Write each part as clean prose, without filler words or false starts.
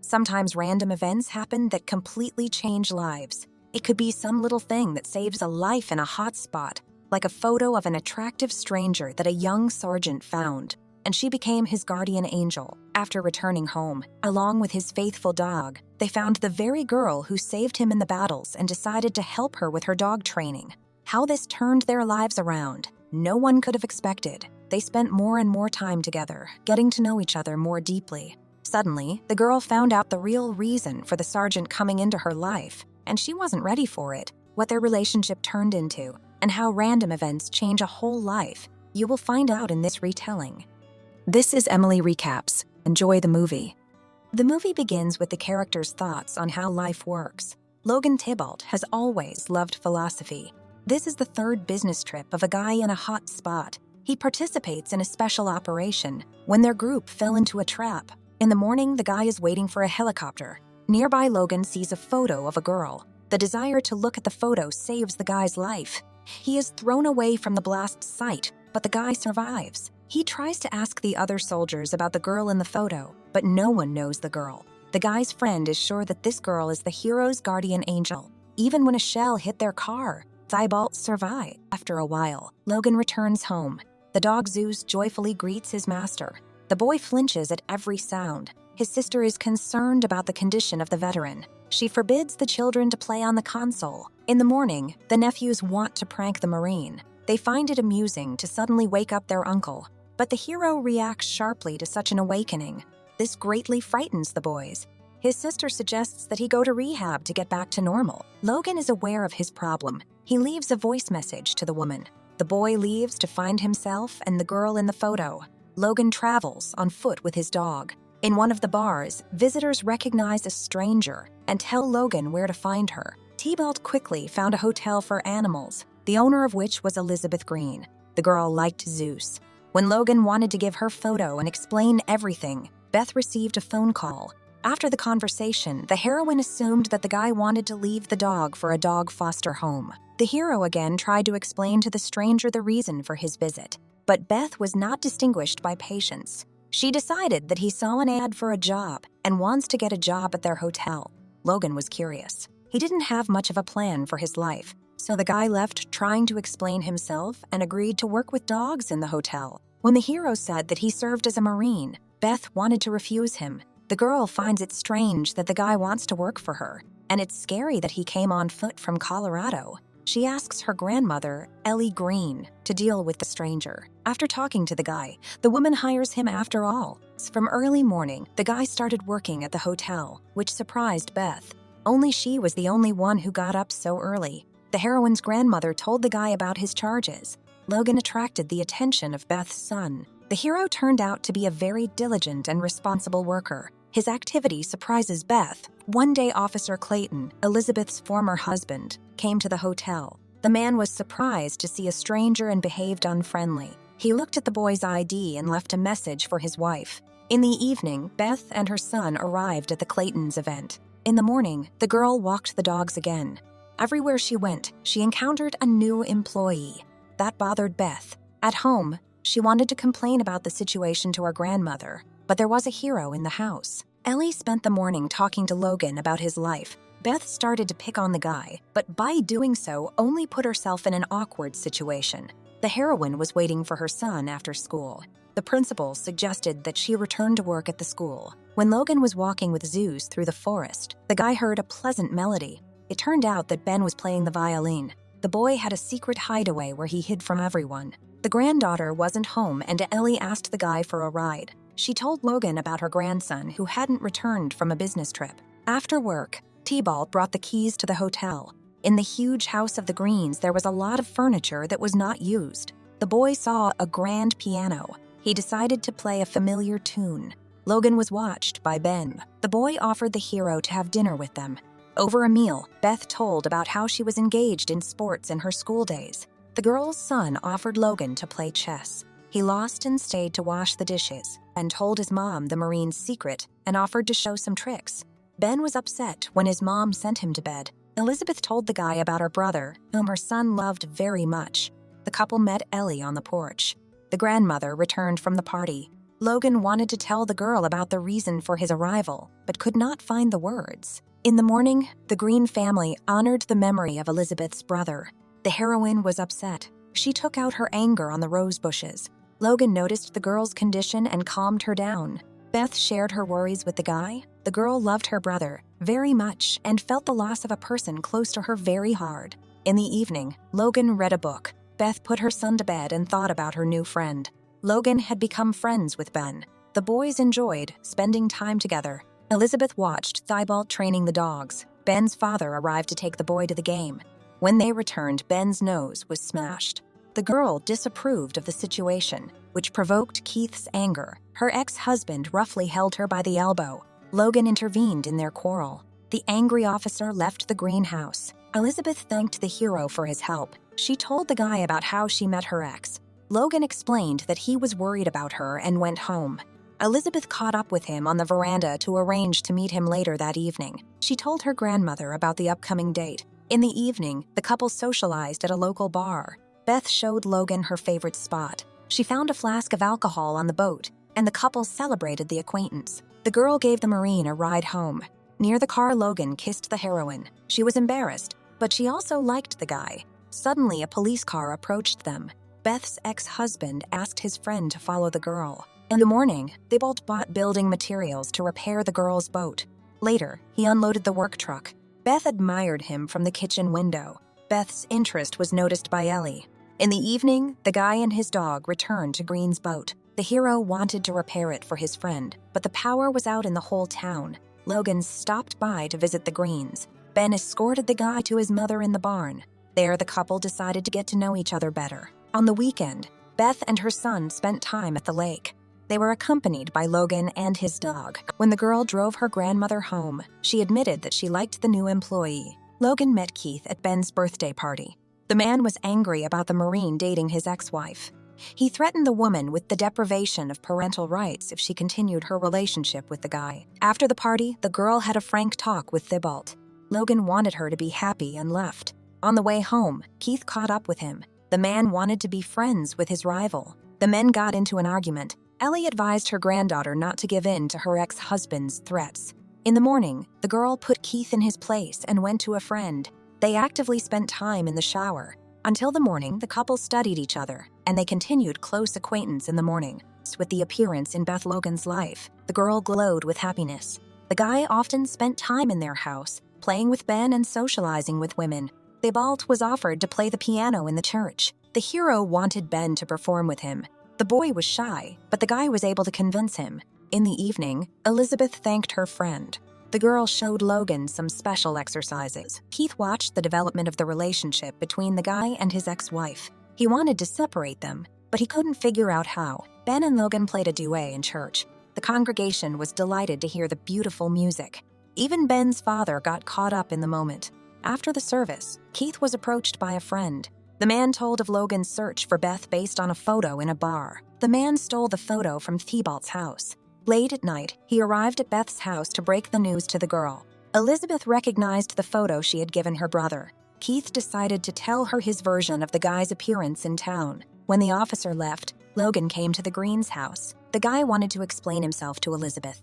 Sometimes random events happen that completely change lives. It could be some little thing that saves a life in a hot spot, like a photo of an attractive stranger that a young sergeant found, and she became his guardian angel. After returning home, along with his faithful dog, they found the very girl who saved him in the battles and decided to help her with her dog training. How this turned their lives around, no one could have expected. They spent more and more time together, getting to know each other more deeply. Suddenly, the girl found out the real reason for the sergeant coming into her life, and she wasn't ready for it. What their relationship turned into, and how random events change a whole life, you will find out in this retelling. This is Emily Recaps. Enjoy the movie. The movie begins with the character's thoughts on how life works. Logan Tybalt has always loved philosophy. This is the third business trip of a guy in a hot spot. He participates in a special operation when their group fell into a trap. In the morning, the guy is waiting for a helicopter. Nearby, Logan sees a photo of a girl. The desire to look at the photo saves the guy's life. He is thrown away from the blast site, but the guy survives. He tries to ask the other soldiers about the girl in the photo, but no one knows the girl. The guy's friend is sure that this girl is the hero's guardian angel. Even when a shell hit their car, Tybalt survived. After a while, Logan returns home. The dog Zeus joyfully greets his master. The boy flinches at every sound. His sister is concerned about the condition of the veteran. She forbids the children to play on the console. In the morning, the nephews want to prank the Marine. They find it amusing to suddenly wake up their uncle. But the hero reacts sharply to such an awakening. This greatly frightens the boys. His sister suggests that he go to rehab to get back to normal. Logan is aware of his problem. He leaves a voice message to the woman. The boy leaves to find himself and the girl in the photo. Logan travels on foot with his dog. In one of the bars, visitors recognize a stranger and tell Logan where to find her. Tybalt quickly found a hotel for animals, the owner of which was Elizabeth Green. The girl liked Zeus. When Logan wanted to give her photo and explain everything, Beth received a phone call. After the conversation, the heroine assumed that the guy wanted to leave the dog for a dog foster home. The hero again tried to explain to the stranger the reason for his visit, but Beth was not distinguished by patience. She decided that he saw an ad for a job and wants to get a job at their hotel. Logan was curious. He didn't have much of a plan for his life, so the guy left trying to explain himself and agreed to work with dogs in the hotel. When the hero said that he served as a Marine, Beth wanted to refuse him. The girl finds it strange that the guy wants to work for her, and it's scary that he came on foot from Colorado. She asks her grandmother, Ellie Green, to deal with the stranger. After talking to the guy, the woman hires him after all. From early morning, the guy started working at the hotel, which surprised Beth. Only she was the only one who got up so early. The heroine's grandmother told the guy about his charges. Logan attracted the attention of Beth's son. The hero turned out to be a very diligent and responsible worker. His activity surprises Beth. One day, Officer Clayton, Elizabeth's former husband, came to the hotel. The man was surprised to see a stranger and behaved unfriendly. He looked at the boy's ID and left a message for his wife. In the evening, Beth and her son arrived at the Claytons' event. In the morning, the girl walked the dogs again. Everywhere she went, she encountered a new employee. That bothered Beth. At home, she wanted to complain about the situation to her grandmother, but there was a hero in the house. Ellie spent the morning talking to Logan about his life. Beth started to pick on the guy, but by doing so, only put herself in an awkward situation. The heroine was waiting for her son after school. The principal suggested that she return to work at the school. When Logan was walking with Zeus through the forest, the guy heard a pleasant melody. It turned out that Ben was playing the violin. The boy had a secret hideaway where he hid from everyone. The granddaughter wasn't home, and Ellie asked the guy for a ride. She told Logan about her grandson who hadn't returned from a business trip. After work, Tybalt brought the keys to the hotel. In the huge house of the Greens, there was a lot of furniture that was not used. The boy saw a grand piano. He decided to play a familiar tune. Logan was watched by Ben. The boy offered the hero to have dinner with them. Over a meal, Beth told about how she was engaged in sports in her school days. The girl's son offered Logan to play chess. He lost and stayed to wash the dishes, and told his mom the Marine's secret and offered to show some tricks. Ben was upset when his mom sent him to bed. Elizabeth told the guy about her brother, whom her son loved very much. The couple met Ellie on the porch. The grandmother returned from the party. Logan wanted to tell the girl about the reason for his arrival, but could not find the words. In the morning, the Green family honored the memory of Elizabeth's brother. The heroine was upset. She took out her anger on the rose bushes. Logan noticed the girl's condition and calmed her down. Beth shared her worries with the guy. The girl loved her brother very much and felt the loss of a person close to her very hard. In the evening, Logan read a book. Beth put her son to bed and thought about her new friend. Logan had become friends with Ben. The boys enjoyed spending time together. Elizabeth watched Thibault training the dogs. Ben's father arrived to take the boy to the game. When they returned, Ben's nose was smashed. The girl disapproved of the situation, which provoked Keith's anger. Her ex-husband roughly held her by the elbow. Logan intervened in their quarrel. The angry officer left the greenhouse. Elizabeth thanked the hero for his help. She told the guy about how she met her ex. Logan explained that he was worried about her and went home. Elizabeth caught up with him on the veranda to arrange to meet him later that evening. She told her grandmother about the upcoming date. In the evening, the couple socialized at a local bar. Beth showed Logan her favorite spot. She found a flask of alcohol on the boat, and the couple celebrated the acquaintance. The girl gave the Marine a ride home. Near the car, Logan kissed the heroine. She was embarrassed, but she also liked the guy. Suddenly, a police car approached them. Beth's ex-husband asked his friend to follow the girl. In the morning, they both bought building materials to repair the girl's boat. Later, he unloaded the work truck. Beth admired him from the kitchen window. Beth's interest was noticed by Ellie. In the evening, the guy and his dog returned to Green's boat. The hero wanted to repair it for his friend, but the power was out in the whole town. Logan stopped by to visit the Greens. Ben escorted the guy to his mother in the barn. There, the couple decided to get to know each other better. On the weekend, Beth and her son spent time at the lake. They were accompanied by Logan and his dog. When the girl drove her grandmother home, she admitted that she liked the new employee. Logan met Keith at Ben's birthday party. The man was angry about the Marine dating his ex-wife. He threatened the woman with the deprivation of parental rights if she continued her relationship with the guy. After the party, the girl had a frank talk with Thibault. Logan wanted her to be happy and left. On the way home, Keith caught up with him. The man wanted to be friends with his rival. The men got into an argument. Ellie advised her granddaughter not to give in to her ex-husband's threats. In the morning, the girl put Keith in his place and went to a friend. They actively spent time in the shower. Until the morning, the couple studied each other, and they continued close acquaintance in the morning. With the appearance in Beth Logan's life, the girl glowed with happiness. The guy often spent time in their house, playing with Ben and socializing with women. Thibault was offered to play the piano in the church. The hero wanted Ben to perform with him. The boy was shy, but the guy was able to convince him. In the evening, Elizabeth thanked her friend. The girl showed Logan some special exercises. Keith watched the development of the relationship between the guy and his ex-wife. He wanted to separate them, but he couldn't figure out how. Ben and Logan played a duet in church. The congregation was delighted to hear the beautiful music. Even Ben's father got caught up in the moment. After the service, Keith was approached by a friend. The man told of Logan's search for Beth based on a photo in a bar. The man stole the photo from Thibault's house. Late at night, he arrived at Beth's house to break the news to the girl. Elizabeth recognized the photo she had given her brother. Keith decided to tell her his version of the guy's appearance in town. When the officer left, Logan came to the Greens' house. The guy wanted to explain himself to Elizabeth.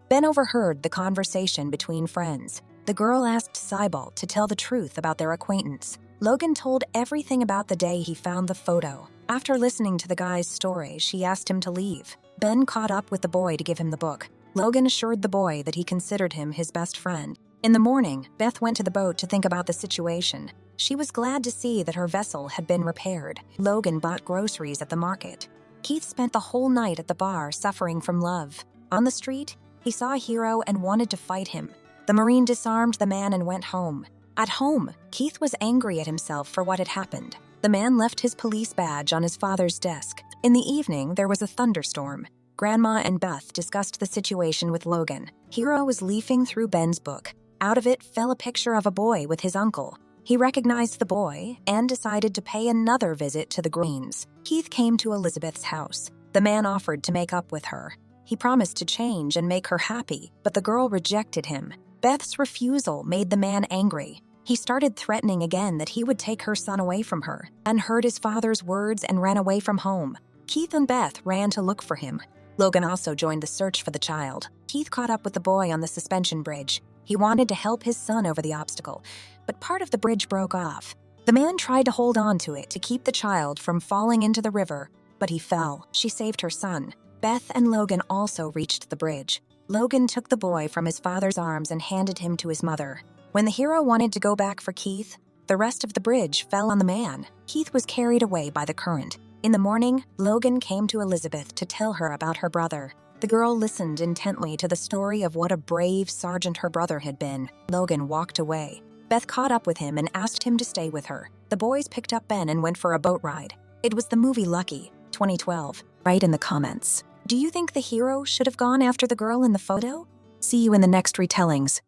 Ben overheard the conversation between friends. The girl asked Thibault to tell the truth about their acquaintance. Logan told everything about the day he found the photo. After listening to the guy's story, she asked him to leave. Ben caught up with the boy to give him the book. Logan assured the boy that he considered him his best friend. In the morning, Beth went to the boat to think about the situation. She was glad to see that her vessel had been repaired. Logan bought groceries at the market. Keith spent the whole night at the bar suffering from love. On the street, he saw a hero and wanted to fight him. The Marine disarmed the man and went home. At home, Keith was angry at himself for what had happened. The man left his police badge on his father's desk. In the evening, there was a thunderstorm. Grandma and Beth discussed the situation with Logan. Hero was leafing through Ben's book. Out of it fell a picture of a boy with his uncle. He recognized the boy and decided to pay another visit to the Greens. Keith came to Elizabeth's house. The man offered to make up with her. He promised to change and make her happy, but the girl rejected him. Beth's refusal made the man angry. He started threatening again that he would take her son away from her, and heard his father's words and ran away from home. Keith and Beth ran to look for him. Logan also joined the search for the child. Keith caught up with the boy on the suspension bridge. He wanted to help his son over the obstacle, but part of the bridge broke off. The man tried to hold on to it to keep the child from falling into the river, but he fell. She saved her son. Beth and Logan also reached the bridge. Logan took the boy from his father's arms and handed him to his mother. When the hero wanted to go back for Keith, the rest of the bridge fell on the man. Keith was carried away by the current. In the morning, Logan came to Elizabeth to tell her about her brother. The girl listened intently to the story of what a brave sergeant her brother had been. Logan walked away. Beth caught up with him and asked him to stay with her. The boys picked up Ben and went for a boat ride. It was the movie Lucky, 2012. Write in the comments. Do you think the hero should have gone after the girl in the photo? See you in the next retellings.